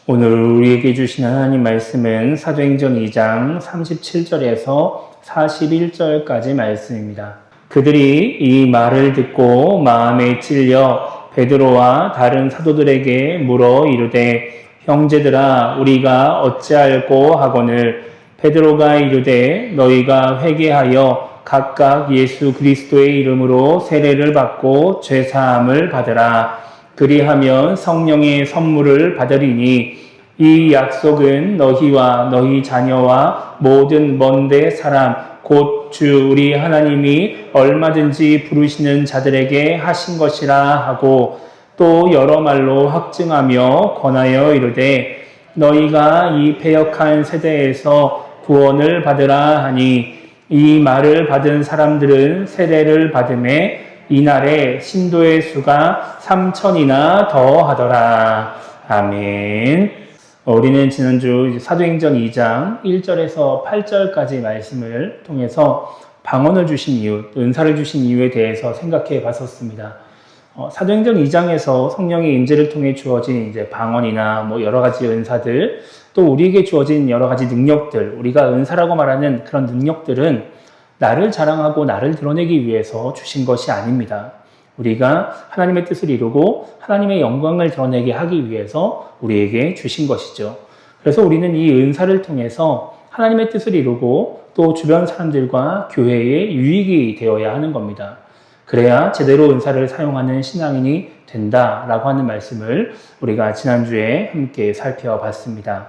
오늘 우리에게 주신 하나님 말씀은 사도행전 2장 37절에서 41절까지 말씀입니다. 그들이 이 말을 듣고 마음에 찔려 베드로와 다른 사도들에게 물어 이르되 형제들아 우리가 어찌할꼬 하거늘 베드로가 이르되 너희가 회개하여 각각 예수 그리스도의 이름으로 세례를 받고 죄사함을 받으라. 그리하면 성령의 선물을 받으리니 이 약속은 너희와 너희 자녀와 모든 먼데 사람 곧 주 우리 하나님이 얼마든지 부르시는 자들에게 하신 것이라 하고 또 여러 말로 확증하며 권하여 이르되 너희가 이 패역한 세대에서 구원을 받으라 하니 이 말을 받은 사람들은 세례를 받음에 이날에 신도의 수가 3,000이나 더하더라. 아멘. 우리는 지난주 사도행전 2장 1절에서 8절까지 말씀을 통해서 방언을 주신 이유, 은사를 주신 이유에 대해서 생각해 봤었습니다. 사도행전 2장에서 성령의 임재를 통해 주어진 이제 방언이나 여러 가지 은사들, 또 우리에게 주어진 여러 가지 능력들, 우리가 은사라고 말하는 그런 능력들은 나를 자랑하고 나를 드러내기 위해서 주신 것이 아닙니다. 우리가 하나님의 뜻을 이루고 하나님의 영광을 드러내게 하기 위해서 우리에게 주신 것이죠. 그래서 우리는 이 은사를 통해서 하나님의 뜻을 이루고 또 주변 사람들과 교회의 유익이 되어야 하는 겁니다. 그래야 제대로 은사를 사용하는 신앙인이 된다라고 하는 말씀을 우리가 지난주에 함께 살펴봤습니다.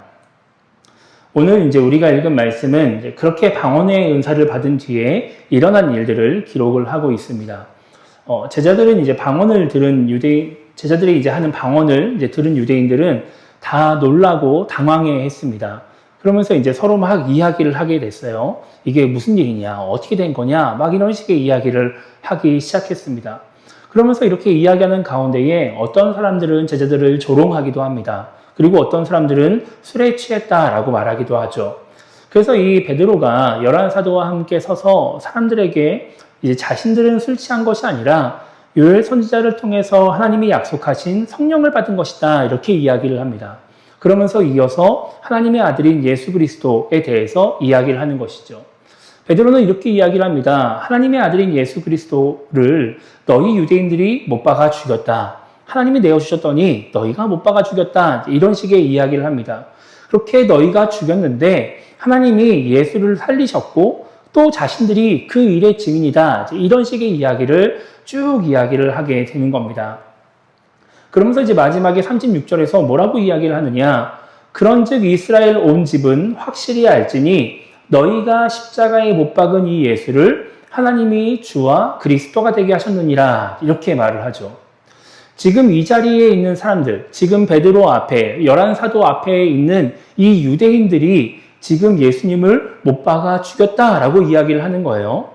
오늘 이제 우리가 읽은 말씀은 그렇게 방언의 은사를 받은 뒤에 일어난 일들을 기록을 하고 있습니다. 제자들은 이제 방언을 들은 제자들이 이제 하는 방언을 이제 들은 유대인들은 다 놀라고 당황해 했습니다. 그러면서 이제 서로 막 이야기를 하게 됐어요. 이게 무슨 일이냐, 어떻게 된 거냐, 막 이런 식의 이야기를 하기 시작했습니다. 그러면서 이렇게 이야기하는 가운데에 어떤 사람들은 제자들을 조롱하기도 합니다. 그리고 어떤 사람들은 술에 취했다라고 말하기도 하죠. 그래서 이 베드로가 11사도와 함께 서서 사람들에게 이제 자신들은 술 취한 것이 아니라 요엘 선지자를 통해서 하나님이 약속하신 성령을 받은 것이다 이렇게 이야기를 합니다. 그러면서 이어서 하나님의 아들인 예수 그리스도에 대해서 이야기를 하는 것이죠. 베드로는 이렇게 이야기를 합니다. 하나님의 아들인 예수 그리스도를 너희 유대인들이 못 박아 죽였다. 하나님이 내어주셨더니 너희가 못 박아 죽였다. 이런 식의 이야기를 합니다. 그렇게 너희가 죽였는데 하나님이 예수를 살리셨고 또 자신들이 그 일의 증인이다. 이런 식의 이야기를 쭉 이야기를 하게 되는 겁니다. 그러면서 이제 마지막에 36절에서 뭐라고 이야기를 하느냐. 그런즉 이스라엘 온 집은 확실히 알지니 너희가 십자가에 못 박은 이 예수를 하나님이 주와 그리스도가 되게 하셨느니라. 이렇게 말을 하죠. 지금 이 자리에 있는 사람들, 지금 베드로 앞에, 11사도 앞에 있는 이 유대인들이 지금 예수님을 못 박아 죽였다라고 이야기를 하는 거예요.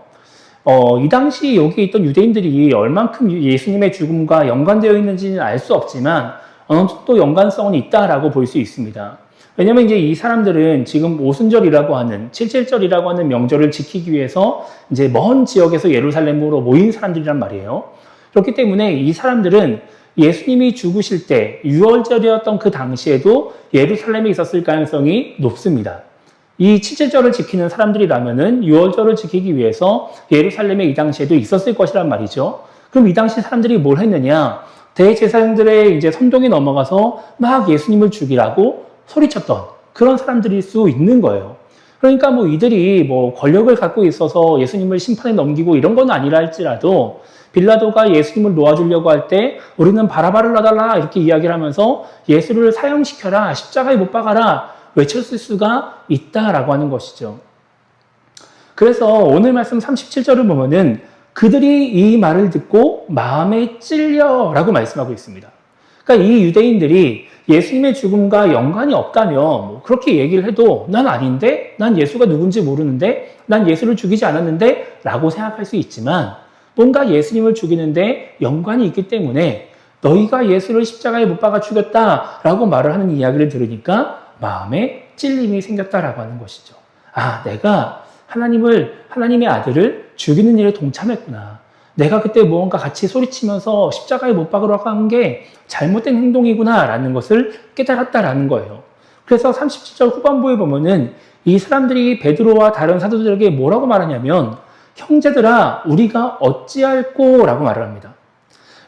이 당시 여기 있던 유대인들이 얼만큼 예수님의 죽음과 연관되어 있는지는 알 수 없지만 어느 정도 연관성은 있다라고 볼 수 있습니다. 왜냐면 이제 이 사람들은 지금 오순절이라고 하는, 칠칠절이라고 하는 명절을 지키기 위해서 이제 먼 지역에서 예루살렘으로 모인 사람들이란 말이에요. 그렇기 때문에 이 사람들은 예수님이 죽으실 때 6월절이었던 그 당시에도 예루살렘에 있었을 가능성이 높습니다. 이 칠칠절을 지키는 사람들이라면은 6월절을 지키기 위해서 예루살렘에 이 당시에도 있었을 것이란 말이죠. 그럼 이 당시 사람들이 뭘 했느냐? 대제사장들의 이제 선동에 넘어가서 막 예수님을 죽이라고 소리쳤던 그런 사람들일 수 있는 거예요. 그러니까 이들이 권력을 갖고 있어서 예수님을 심판에 넘기고 이런 건 아니라 할지라도 빌라도가 예수님을 놓아주려고 할 때 우리는 바라바를 놔달라 이렇게 이야기를 하면서 예수를 사형시켜라, 십자가에 못 박아라 외쳤을 수가 있다라고 하는 것이죠. 그래서 오늘 말씀 37절을 보면은 그들이 이 말을 듣고 마음에 찔려라고 말씀하고 있습니다. 그러니까 이 유대인들이 예수님의 죽음과 연관이 없다면 그렇게 얘기를 해도 난 아닌데, 난 예수가 누군지 모르는데, 난 예수를 죽이지 않았는데 라고 생각할 수 있지만 뭔가 예수님을 죽이는데 연관이 있기 때문에 너희가 예수를 십자가에 못 박아 죽였다라고 말을 하는 이야기를 들으니까 마음에 찔림이 생겼다라고 하는 것이죠. 아, 내가 하나님의 아들을 죽이는 일에 동참했구나. 내가 그때 무언가 같이 소리치면서 십자가에 못 박으려고 한 게 잘못된 행동이구나라는 것을 깨달았다라는 거예요. 그래서 37절 후반부에 보면은 이 사람들이 베드로와 다른 사도들에게 뭐라고 말하냐면 형제들아 우리가 어찌할꼬 라고 말을 합니다.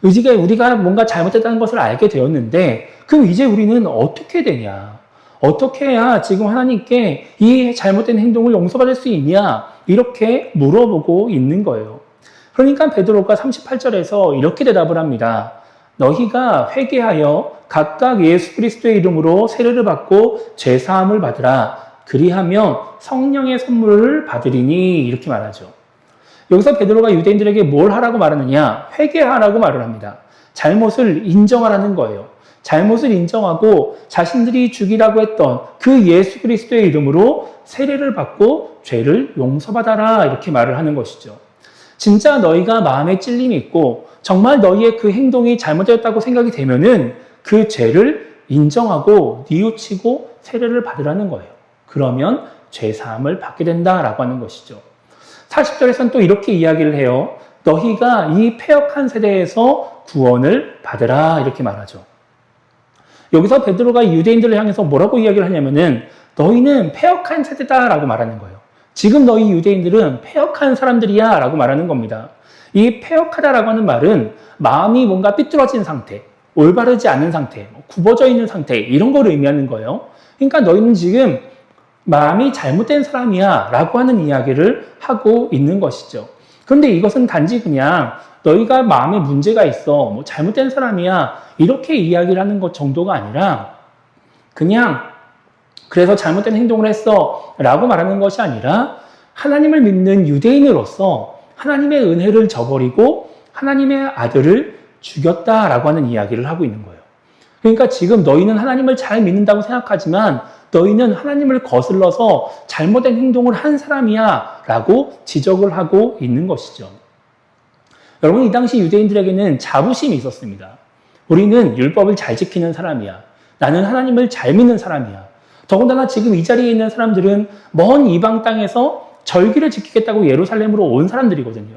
이제 우리가 뭔가 잘못했다는 것을 알게 되었는데 그럼 이제 우리는 어떻게 되냐? 어떻게 해야 지금 하나님께 이 잘못된 행동을 용서받을 수 있냐? 이렇게 물어보고 있는 거예요. 그러니까 베드로가 38절에서 이렇게 대답을 합니다. 너희가 회개하여 각각 예수 그리스도의 이름으로 세례를 받고 죄사함을 받으라. 그리하면 성령의 선물을 받으리니 이렇게 말하죠. 여기서 베드로가 유대인들에게 뭘 하라고 말하느냐? 회개하라고 말을 합니다. 잘못을 인정하라는 거예요. 잘못을 인정하고 자신들이 죽이라고 했던 그 예수 그리스도의 이름으로 세례를 받고 죄를 용서받아라 이렇게 말을 하는 것이죠. 진짜 너희가 마음에 찔림이 있고 정말 너희의 그 행동이 잘못되었다고 생각이 되면은 그 죄를 인정하고 뉘우치고 세례를 받으라는 거예요. 그러면 죄사함을 받게 된다라고 하는 것이죠. 40절에서는 또 이렇게 이야기를 해요. 너희가 이 패역한 세대에서 구원을 받으라 이렇게 말하죠. 여기서 베드로가 유대인들을 향해서 뭐라고 이야기를 하냐면은 너희는 패역한 세대다라고 말하는 거예요. 지금 너희 유대인들은 패역한 사람들이야 라고 말하는 겁니다. 이 패역하다라고 하는 말은 마음이 뭔가 삐뚤어진 상태, 올바르지 않은 상태, 굽어져 있는 상태 이런 걸 의미하는 거예요. 그러니까 너희는 지금 마음이 잘못된 사람이야 라고 하는 이야기를 하고 있는 것이죠. 그런데 이것은 단지 그냥 너희가 마음에 문제가 있어, 뭐 잘못된 사람이야 이렇게 이야기를 하는 것 정도가 아니라 그냥 그래서 잘못된 행동을 했어 라고 말하는 것이 아니라 하나님을 믿는 유대인으로서 하나님의 은혜를 저버리고 하나님의 아들을 죽였다라고 하는 이야기를 하고 있는 거예요. 그러니까 지금 너희는 하나님을 잘 믿는다고 생각하지만 너희는 하나님을 거슬러서 잘못된 행동을 한 사람이야 라고 지적을 하고 있는 것이죠. 여러분, 이 당시 유대인들에게는 자부심이 있었습니다. 우리는 율법을 잘 지키는 사람이야. 나는 하나님을 잘 믿는 사람이야. 더군다나 지금 이 자리에 있는 사람들은 먼 이방 땅에서 절기를 지키겠다고 예루살렘으로 온 사람들이거든요.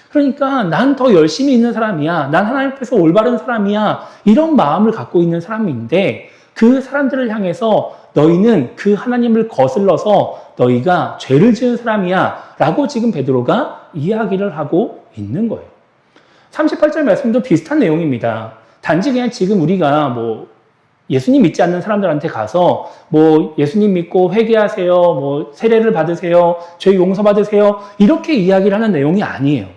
그러니까 난 더 열심히 있는 사람이야. 난 하나님 앞에서 올바른 사람이야. 이런 마음을 갖고 있는 사람인데 그 사람들을 향해서 너희는 그 하나님을 거슬러서 너희가 죄를 지은 사람이야 라고 지금 베드로가 이야기를 하고 있는 거예요. 38절 말씀도 비슷한 내용입니다. 단지 그냥 지금 우리가 뭐 예수님 믿지 않는 사람들한테 가서 뭐 예수님 믿고 회개하세요, 뭐 세례를 받으세요, 죄 용서 받으세요 이렇게 이야기를 하는 내용이 아니에요.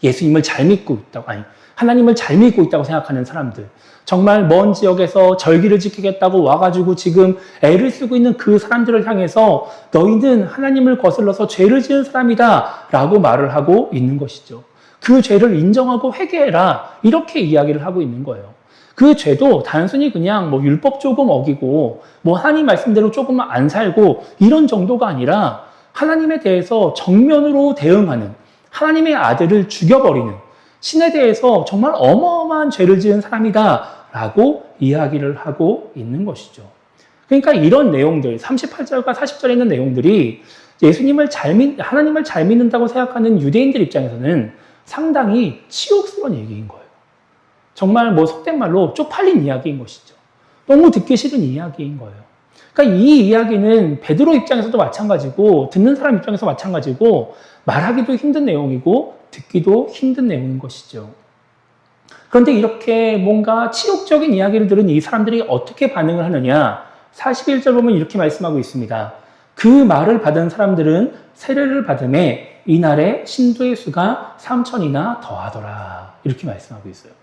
예수님을 잘 믿고 있다고, 아니 하나님을 잘 믿고 있다고 생각하는 사람들, 정말 먼 지역에서 절기를 지키겠다고 와가지고 지금 애를 쓰고 있는 그 사람들을 향해서 너희는 하나님을 거슬러서 죄를 지은 사람이다 라고 말을 하고 있는 것이죠. 그 죄를 인정하고 회개해라 이렇게 이야기를 하고 있는 거예요. 그 죄도 단순히 그냥 뭐 율법 조금 어기고 뭐 하나님 말씀대로 조금 안 살고 이런 정도가 아니라 하나님에 대해서 정면으로 대응하는, 하나님의 아들을 죽여버리는, 신에 대해서 정말 어마어마한 죄를 지은 사람이다 라고 이야기를 하고 있는 것이죠. 그러니까 이런 내용들, 38절과 40절에 있는 내용들이 하나님을 잘 믿는다고 생각하는 유대인들 입장에서는 상당히 치욕스러운 얘기인 거예요. 정말 뭐 속된 말로 쪽팔린 이야기인 것이죠. 너무 듣기 싫은 이야기인 거예요. 그러니까 이 이야기는 베드로 입장에서도 마찬가지고 듣는 사람 입장에서 마찬가지고 말하기도 힘든 내용이고 듣기도 힘든 내용인 것이죠. 그런데 이렇게 뭔가 치욕적인 이야기를 들은 이 사람들이 어떻게 반응을 하느냐? 41절 보면 이렇게 말씀하고 있습니다. 그 말을 받은 사람들은 세례를 받음에 이날에 신도의 수가 3,000이나 더하더라. 이렇게 말씀하고 있어요.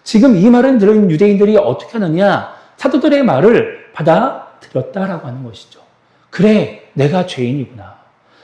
지금 이 말을 들은 유대인들이 어떻게 하느냐? 사도들의 말을 받아들였다라고 하는 것이죠. 그래, 내가 죄인이구나.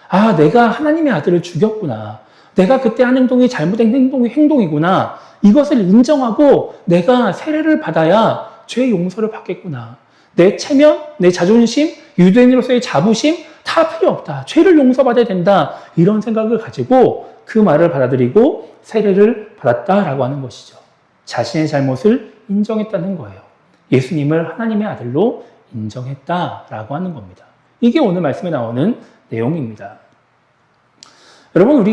아, 내가 하나님의 아들을 죽였구나. 내가 그때 한 행동이 잘못된 행동이구나. 이것을 인정하고 내가 세례를 받아야 죄 용서를 받겠구나. 내 체면, 내 자존심, 유대인으로서의 자부심 다 필요 없다. 죄를 용서받아야 된다. 이런 생각을 가지고 그 말을 받아들이고 세례를 받았다라고 하는 것이죠. 자신의 잘못을 인정했다는 거예요. 예수님을 하나님의 아들로 인정했다라고 하는 겁니다. 이게 오늘 말씀에 나오는 내용입니다. 여러분,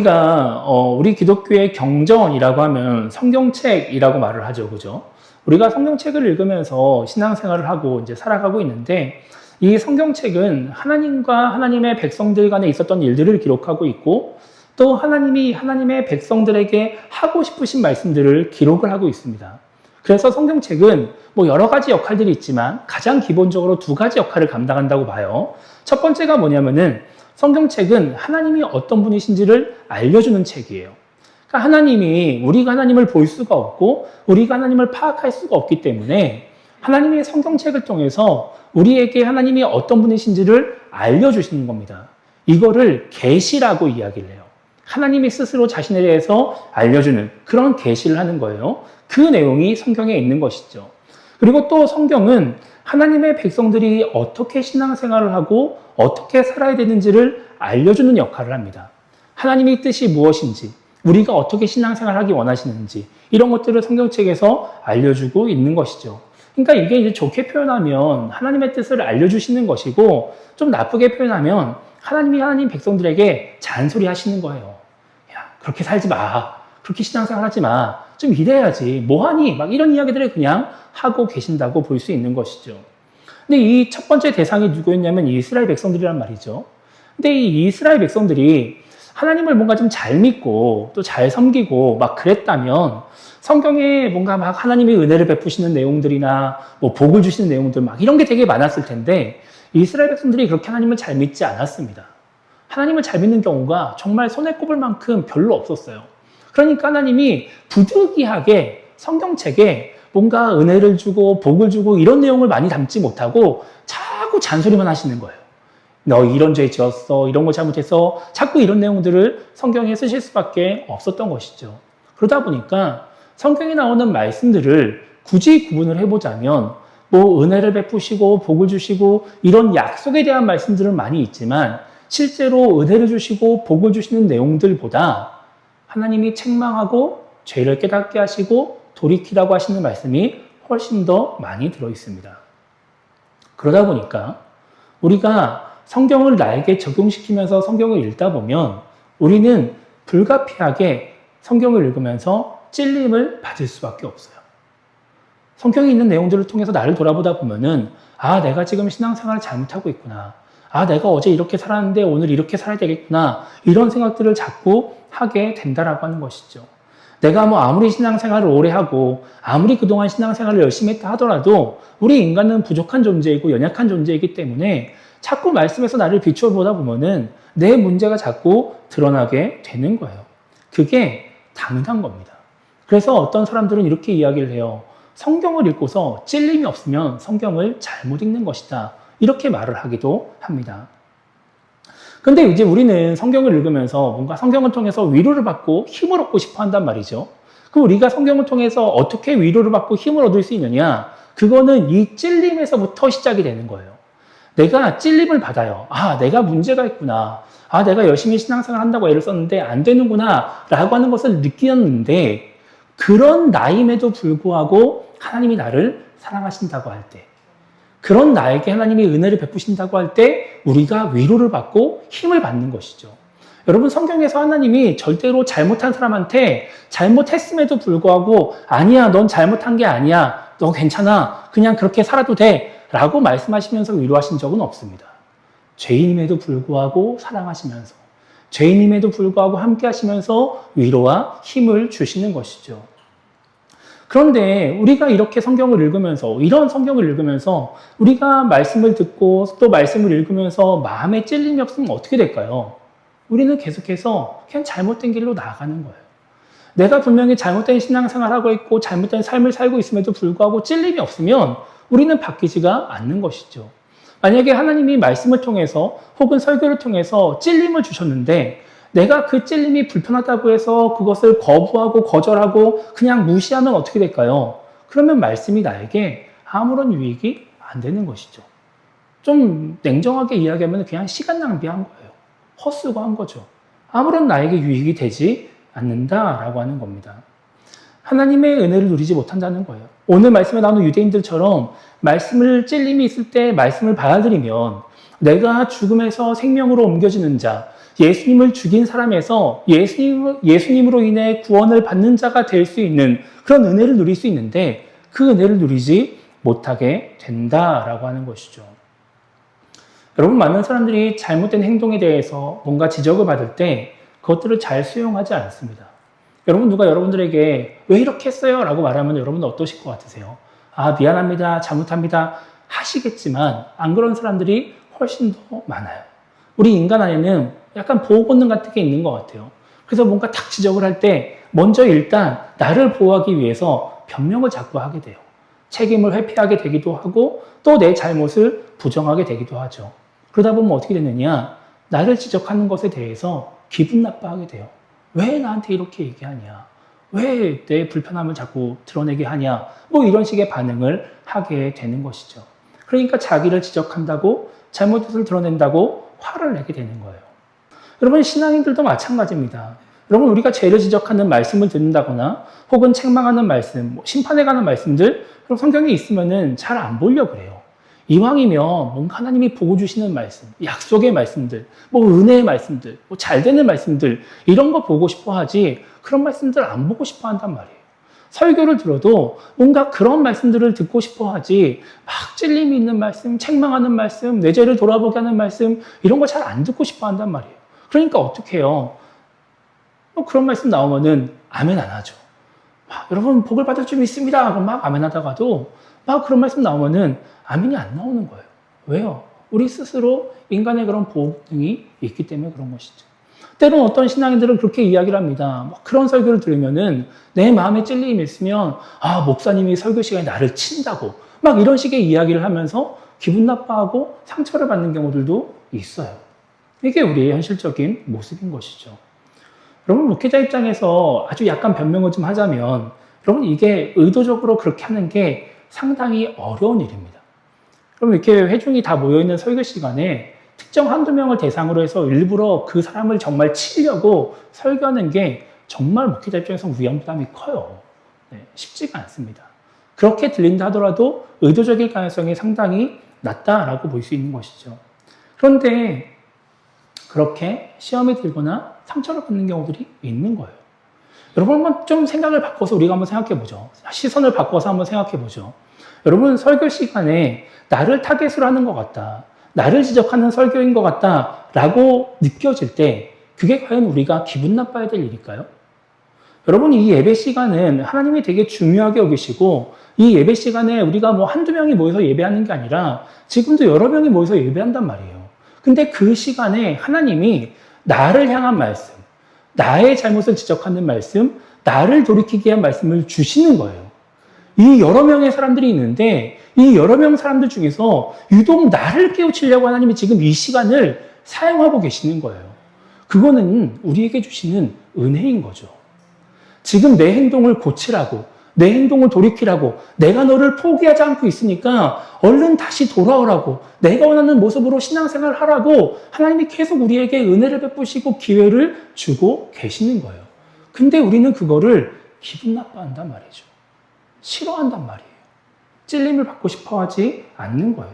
우리 기독교의 경전이라고 하면 성경책이라고 말을 하죠. 그죠? 우리가 성경책을 읽으면서 신앙생활을 하고 이제 살아가고 있는데, 이 성경책은 하나님과 하나님의 백성들 간에 있었던 일들을 기록하고 있고, 또 하나님이 하나님의 백성들에게 하고 싶으신 말씀들을 기록을 하고 있습니다. 그래서 성경책은 뭐 여러 가지 역할들이 있지만 가장 기본적으로 두 가지 역할을 감당한다고 봐요. 첫 번째가 뭐냐면은 성경책은 하나님이 어떤 분이신지를 알려주는 책이에요. 그러니까 우리가 하나님을 볼 수가 없고 우리가 하나님을 파악할 수가 없기 때문에 하나님의 성경책을 통해서 우리에게 하나님이 어떤 분이신지를 알려주시는 겁니다. 이거를 계시라고 이야기를 해요. 하나님이 스스로 자신에 대해서 알려주는 그런 계시를 하는 거예요. 그 내용이 성경에 있는 것이죠. 그리고 또 성경은 하나님의 백성들이 어떻게 신앙생활을 하고 어떻게 살아야 되는지를 알려주는 역할을 합니다. 하나님의 뜻이 무엇인지, 우리가 어떻게 신앙생활을 하기 원하시는지 이런 것들을 성경책에서 알려주고 있는 것이죠. 그러니까 이게 이제 좋게 표현하면 하나님의 뜻을 알려주시는 것이고, 좀 나쁘게 표현하면 하나님이 하나님 백성들에게 잔소리 하시는 거예요. 야, 그렇게 살지 마. 그렇게 신앙생활 하지 마. 좀 이래야지. 뭐하니? 막 이런 이야기들을 그냥 하고 계신다고 볼 수 있는 것이죠. 근데 이 첫 번째 대상이 누구였냐면 이스라엘 백성들이란 말이죠. 근데 이 이스라엘 백성들이 하나님을 뭔가 좀 잘 믿고 또 잘 섬기고 막 그랬다면 성경에 뭔가 막 하나님의 은혜를 베푸시는 내용들이나 뭐 복을 주시는 내용들 막 이런 게 되게 많았을 텐데, 이스라엘 백성들이 그렇게 하나님을 잘 믿지 않았습니다. 하나님을 잘 믿는 경우가 정말 손에 꼽을 만큼 별로 없었어요. 그러니까 하나님이 부득이하게 성경책에 뭔가 은혜를 주고 복을 주고 이런 내용을 많이 담지 못하고 자꾸 잔소리만 하시는 거예요. 너 이런 죄 지었어, 이런 거 잘못해서 자꾸 이런 내용들을 성경에 쓰실 수밖에 없었던 것이죠. 그러다 보니까 성경에 나오는 말씀들을 굳이 구분을 해보자면 뭐 은혜를 베푸시고 복을 주시고 이런 약속에 대한 말씀들은 많이 있지만, 실제로 은혜를 주시고 복을 주시는 내용들보다 하나님이 책망하고 죄를 깨닫게 하시고 돌이키라고 하시는 말씀이 훨씬 더 많이 들어 있습니다. 그러다 보니까 우리가 성경을 나에게 적용시키면서 성경을 읽다 보면 우리는 불가피하게 성경을 읽으면서 찔림을 받을 수밖에 없어요. 성경에 있는 내용들을 통해서 나를 돌아보다 보면은, 아, 내가 지금 신앙생활을 잘못하고 있구나. 아, 내가 어제 이렇게 살았는데 오늘 이렇게 살아야 되겠구나. 이런 생각들을 자꾸 하게 된다라고 하는 것이죠. 내가 뭐 아무리 신앙생활을 오래 하고 아무리 그동안 신앙생활을 열심히 했다 하더라도 우리 인간은 부족한 존재이고 연약한 존재이기 때문에 자꾸 말씀에서 나를 비춰보다 보면은 내 문제가 자꾸 드러나게 되는 거예요. 그게 당연한 겁니다. 그래서 어떤 사람들은 이렇게 이야기를 해요. 성경을 읽고서 찔림이 없으면 성경을 잘못 읽는 것이다. 이렇게 말을 하기도 합니다. 근데 이제 우리는 성경을 읽으면서 뭔가 성경을 통해서 위로를 받고 힘을 얻고 싶어 한단 말이죠. 그럼 우리가 성경을 통해서 어떻게 위로를 받고 힘을 얻을 수 있느냐? 그거는 이 찔림에서부터 시작이 되는 거예요. 내가 찔림을 받아요. 아, 내가 문제가 있구나. 아, 내가 열심히 신앙생활 한다고 애를 썼는데 안 되는구나. 라고 하는 것을 느꼈는데, 그런 나임에도 불구하고 하나님이 나를 사랑하신다고 할 때, 그런 나에게 하나님이 은혜를 베푸신다고 할 때 우리가 위로를 받고 힘을 받는 것이죠. 여러분, 성경에서 하나님이 절대로 잘못한 사람한테 잘못했음에도 불구하고 아니야, 넌 잘못한 게 아니야. 너 괜찮아. 그냥 그렇게 살아도 돼. 라고 말씀하시면서 위로하신 적은 없습니다. 죄인임에도 불구하고 사랑하시면서, 죄인임에도 불구하고 함께 하시면서 위로와 힘을 주시는 것이죠. 그런데 우리가 이렇게 성경을 읽으면서, 이런 성경을 읽으면서 우리가 말씀을 듣고 또 말씀을 읽으면서 마음에 찔림이 없으면 어떻게 될까요? 우리는 계속해서 그냥 잘못된 길로 나아가는 거예요. 내가 분명히 잘못된 신앙생활을 하고 있고 잘못된 삶을 살고 있음에도 불구하고 찔림이 없으면 우리는 바뀌지가 않는 것이죠. 만약에 하나님이 말씀을 통해서 혹은 설교를 통해서 찔림을 주셨는데 내가 그 찔림이 불편하다고 해서 그것을 거부하고 거절하고 그냥 무시하면 어떻게 될까요? 그러면 말씀이 나에게 아무런 유익이 안 되는 것이죠. 좀 냉정하게 이야기하면 그냥 시간 낭비한 거예요. 헛수고한 거죠. 아무런 나에게 유익이 되지 않는다라고 하는 겁니다. 하나님의 은혜를 누리지 못한다는 거예요. 오늘 말씀에 나오는 유대인들처럼 말씀을 찔림이 있을 때 말씀을 받아들이면 내가 죽음에서 생명으로 옮겨지는 자, 예수님을 죽인 사람에서 예수님으로 인해 구원을 받는 자가 될 수 있는 그런 은혜를 누릴 수 있는데 그 은혜를 누리지 못하게 된다라고 하는 것이죠. 여러분, 많은 사람들이 잘못된 행동에 대해서 뭔가 지적을 받을 때 그것들을 잘 수용하지 않습니다. 여러분, 누가 여러분들에게 왜 이렇게 했어요? 라고 말하면 여러분은 어떠실 것 같으세요? 아, 미안합니다. 잘못합니다. 하시겠지만 안 그런 사람들이 훨씬 더 많아요. 우리 인간 안에는 약간 보호 본능 같은 게 있는 것 같아요. 그래서 뭔가 딱 지적을 할 때 먼저 일단 나를 보호하기 위해서 변명을 자꾸 하게 돼요. 책임을 회피하게 되기도 하고 또 내 잘못을 부정하게 되기도 하죠. 그러다 보면 어떻게 되느냐? 나를 지적하는 것에 대해서 기분 나빠하게 돼요. 왜 나한테 이렇게 얘기하냐? 왜 내 불편함을 자꾸 드러내게 하냐? 뭐 이런 식의 반응을 하게 되는 것이죠. 그러니까 자기를 지적한다고 잘못을 드러낸다고 화를 내게 되는 거예요. 여러분, 신앙인들도 마찬가지입니다. 여러분, 우리가 죄를 지적하는 말씀을 듣는다거나 혹은 책망하는 말씀, 심판에 관한 말씀들 그럼 성경에 있으면은 잘 안 보려고 그래요. 이왕이면 뭔가 하나님이 보고 주시는 말씀, 약속의 말씀들, 뭐 은혜의 말씀들, 뭐 잘 되는 말씀들 이런 거 보고 싶어 하지 그런 말씀들 안 보고 싶어 한단 말이에요. 설교를 들어도 뭔가 그런 말씀들을 듣고 싶어 하지 막 찔림이 있는 말씀, 책망하는 말씀, 내 죄를 돌아보게 하는 말씀 이런 거 잘 안 듣고 싶어 한단 말이에요. 그러니까 어떻게 해요? 그런 말씀 나오면은 아멘 안 하죠. 여러분 복을 받을 줄 믿습니다. 그럼 막 아멘 하다가도 막 그런 말씀 나오면은 아멘이 안 나오는 거예요. 왜요? 우리 스스로 인간의 그런 보호능이 있기 때문에 그런 것이죠. 때로는 어떤 신앙인들은 그렇게 이야기를 합니다. 그런 설교를 들으면은 내 마음에 찔림이 있으면 아, 목사님이 설교 시간에 나를 친다고 막 이런 식의 이야기를 하면서 기분 나빠하고 상처를 받는 경우들도 있어요. 이게 우리의 현실적인 모습인 것이죠. 여러분, 목회자 입장에서 아주 약간 변명을 좀 하자면 여러분, 이게 의도적으로 그렇게 하는 게 상당히 어려운 일입니다. 그럼 이렇게 회중이 다 모여있는 설교 시간에 특정 한두 명을 대상으로 해서 일부러 그 사람을 정말 치려고 설교하는 게 정말 목회자 입장에서 위험부담이 커요. 네, 쉽지가 않습니다. 그렇게 들린다 하더라도 의도적일 가능성이 상당히 낮다라고 볼 수 있는 것이죠. 그런데 그렇게 시험에 들거나 상처를 받는 경우들이 있는 거예요. 여러분, 한번 좀 생각을 바꿔서 우리가 한번 생각해 보죠. 시선을 바꿔서 한번 생각해 보죠. 여러분, 설교 시간에 나를 타겟으로 하는 것 같다. 나를 지적하는 설교인 것 같다. 라고 느껴질 때 그게 과연 우리가 기분 나빠야 될 일일까요? 여러분, 이 예배 시간은 하나님이 되게 중요하게 여기시고 이 예배 시간에 우리가 뭐 한두 명이 모여서 예배하는 게 아니라 지금도 여러 명이 모여서 예배한단 말이에요. 근데 그 시간에 하나님이 나를 향한 말씀, 나의 잘못을 지적하는 말씀, 나를 돌이키게 한 말씀을 주시는 거예요. 이 여러 명의 사람들이 있는데 이 여러 명 사람들 중에서 유독 나를 깨우치려고 하나님이 지금 이 시간을 사용하고 계시는 거예요. 그거는 우리에게 주시는 은혜인 거죠. 지금 내 행동을 고치라고, 내 행동을 돌이키라고, 내가 너를 포기하지 않고 있으니까 얼른 다시 돌아오라고, 내가 원하는 모습으로 신앙생활을 하라고 하나님이 계속 우리에게 은혜를 베푸시고 기회를 주고 계시는 거예요. 근데 우리는 그거를 기분 나빠한단 말이죠. 싫어한단 말이에요. 찔림을 받고 싶어 하지 않는 거예요.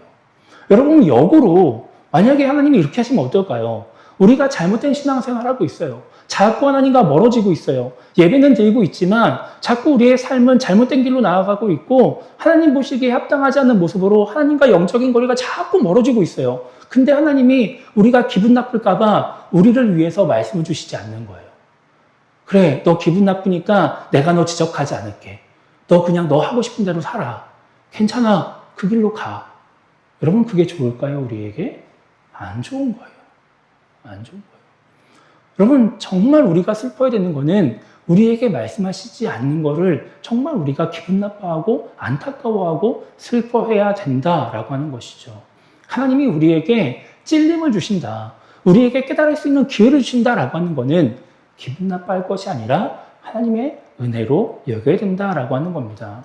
여러분, 역으로 만약에 하나님이 이렇게 하시면 어떨까요? 우리가 잘못된 신앙생활을 하고 있어요. 자꾸 하나님과 멀어지고 있어요. 예배는 드리고 있지만 자꾸 우리의 삶은 잘못된 길로 나아가고 있고 하나님 보시기에 합당하지 않는 모습으로 하나님과 영적인 거리가 자꾸 멀어지고 있어요. 근데 하나님이 우리가 기분 나쁠까 봐 우리를 위해서 말씀을 주시지 않는 거예요. 그래, 너 기분 나쁘니까 내가 너 지적하지 않을게. 너 그냥 너 하고 싶은 대로 살아. 괜찮아. 그 길로 가. 여러분, 그게 좋을까요, 우리에게? 안 좋은 거예요. 안 좋은 거예요. 여러분, 정말 우리가 슬퍼야 되는 거는 우리에게 말씀하시지 않는 거를 정말 우리가 기분 나빠하고 안타까워하고 슬퍼해야 된다라고 하는 것이죠. 하나님이 우리에게 찔림을 주신다. 우리에게 깨달을 수 있는 기회를 주신다라고 하는 거는 기분 나빠할 것이 아니라 하나님의 은혜로 여겨야 된다라고 하는 겁니다.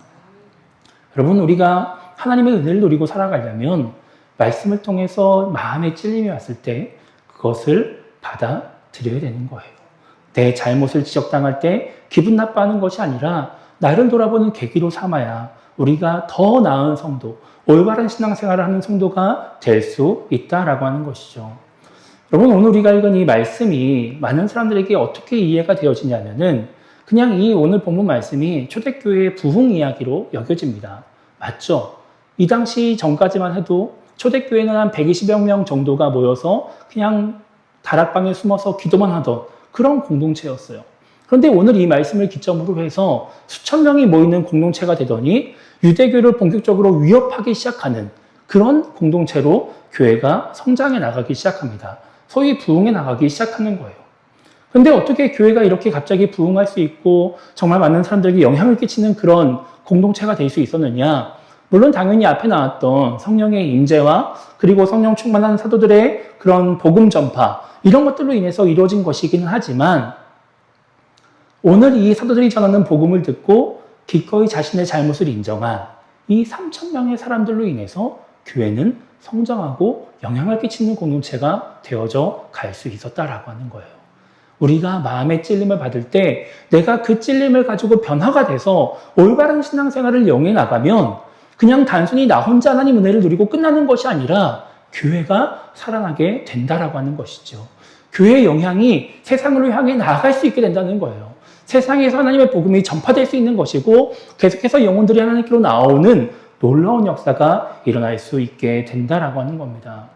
여러분, 우리가 하나님의 은혜를 누리고 살아가려면 말씀을 통해서 마음에 찔림이 왔을 때 그것을 받아들여야 되는 거예요. 내 잘못을 지적당할 때 기분 나빠하는 것이 아니라 나를 돌아보는 계기로 삼아야 우리가 더 나은 성도, 올바른 신앙생활을 하는 성도가 될 수 있다라고 하는 것이죠. 여러분, 오늘 우리가 읽은 이 말씀이 많은 사람들에게 어떻게 이해가 되어지냐면은 그냥 이 오늘 본문 말씀이 초대교회의 부흥 이야기로 여겨집니다. 맞죠? 이 당시 전까지만 해도 초대교회는 한 120여 명 정도가 모여서 그냥 다락방에 숨어서 기도만 하던 그런 공동체였어요. 그런데 오늘 이 말씀을 기점으로 해서 수천 명이 모이는 공동체가 되더니 유대교를 본격적으로 위협하기 시작하는 그런 공동체로 교회가 성장해 나가기 시작합니다. 소위 부흥해 나가기 시작하는 거예요. 근데 어떻게 교회가 이렇게 갑자기 부흥할 수 있고 정말 많은 사람들에게 영향을 끼치는 그런 공동체가 될 수 있었느냐? 물론 당연히 앞에 나왔던 성령의 임재와 그리고 성령 충만한 사도들의 그런 복음 전파 이런 것들로 인해서 이루어진 것이기는 하지만 오늘 이 사도들이 전하는 복음을 듣고 기꺼이 자신의 잘못을 인정한 이 3천 명의 사람들로 인해서 교회는 성장하고 영향을 끼치는 공동체가 되어져 갈 수 있었다라고 하는 거예요. 우리가 마음의 찔림을 받을 때 내가 그 찔림을 가지고 변화가 돼서 올바른 신앙생활을 영해 나가면 그냥 단순히 나 혼자 하나님 은혜를 누리고 끝나는 것이 아니라 교회가 살아나게 된다라고 하는 것이죠. 교회의 영향이 세상으로 향해 나아갈 수 있게 된다는 거예요. 세상에서 하나님의 복음이 전파될 수 있는 것이고 계속해서 영혼들이 하나님께로 나오는 놀라운 역사가 일어날 수 있게 된다라고 하는 겁니다.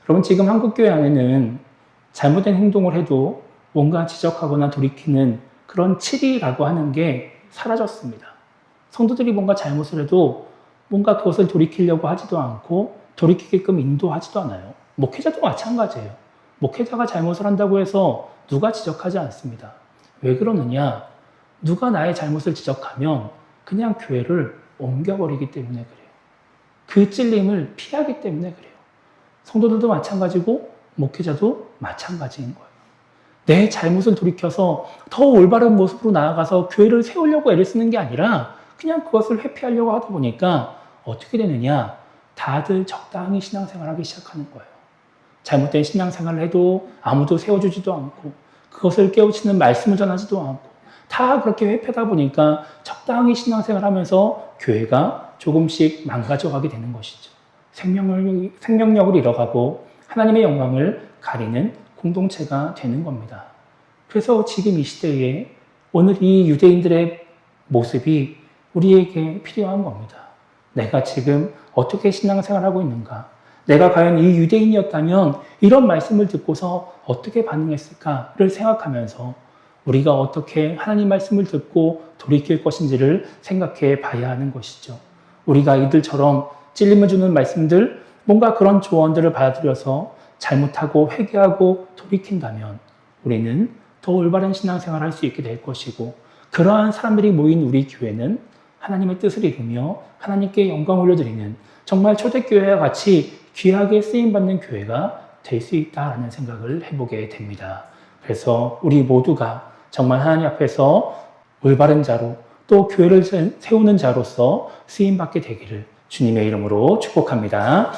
여러분, 지금 한국교회 안에는 잘못된 행동을 해도 뭔가 지적하거나 돌이키는 그런 치리라고 하는 게 사라졌습니다. 성도들이 뭔가 잘못을 해도 뭔가 그것을 돌이키려고 하지도 않고 돌이키게끔 인도하지도 않아요. 목회자도 마찬가지예요. 목회자가 잘못을 한다고 해서 누가 지적하지 않습니다. 왜 그러느냐? 누가 나의 잘못을 지적하면 그냥 교회를 옮겨버리기 때문에 그래요. 그 찔림을 피하기 때문에 그래요. 성도들도 마찬가지고 목회자도 마찬가지인 거예요. 내 잘못을 돌이켜서 더 올바른 모습으로 나아가서 교회를 세우려고 애를 쓰는 게 아니라 그냥 그것을 회피하려고 하다 보니까 어떻게 되느냐? 다들 적당히 신앙생활하기 시작하는 거예요. 잘못된 신앙생활을 해도 아무도 세워주지도 않고 그것을 깨우치는 말씀을 전하지도 않고 다 그렇게 회피하다 보니까 적당히 신앙생활하면서 교회가 조금씩 망가져가게 되는 것이죠. 생명력을 잃어가고 하나님의 영광을 가리는 공동체가 되는 겁니다. 그래서 지금 이 시대에 오늘 이 유대인들의 모습이 우리에게 필요한 겁니다. 내가 지금 어떻게 신앙생활하고 있는가? 내가 과연 이 유대인이었다면 이런 말씀을 듣고서 어떻게 반응했을까를 생각하면서 우리가 어떻게 하나님 말씀을 듣고 돌이킬 것인지를 생각해 봐야 하는 것이죠. 우리가 이들처럼 찔림을 주는 말씀들, 뭔가 그런 조언들을 받아들여서 잘못하고 회개하고 돌이킨다면 우리는 더 올바른 신앙생활을 할 수 있게 될 것이고 그러한 사람들이 모인 우리 교회는 하나님의 뜻을 이루며 하나님께 영광을 올려드리는 정말 초대교회와 같이 귀하게 쓰임받는 교회가 될 수 있다라는 생각을 해보게 됩니다. 그래서 우리 모두가 정말 하나님 앞에서 올바른 자로 또 교회를 세우는 자로서 쓰임받게 되기를 주님의 이름으로 축복합니다.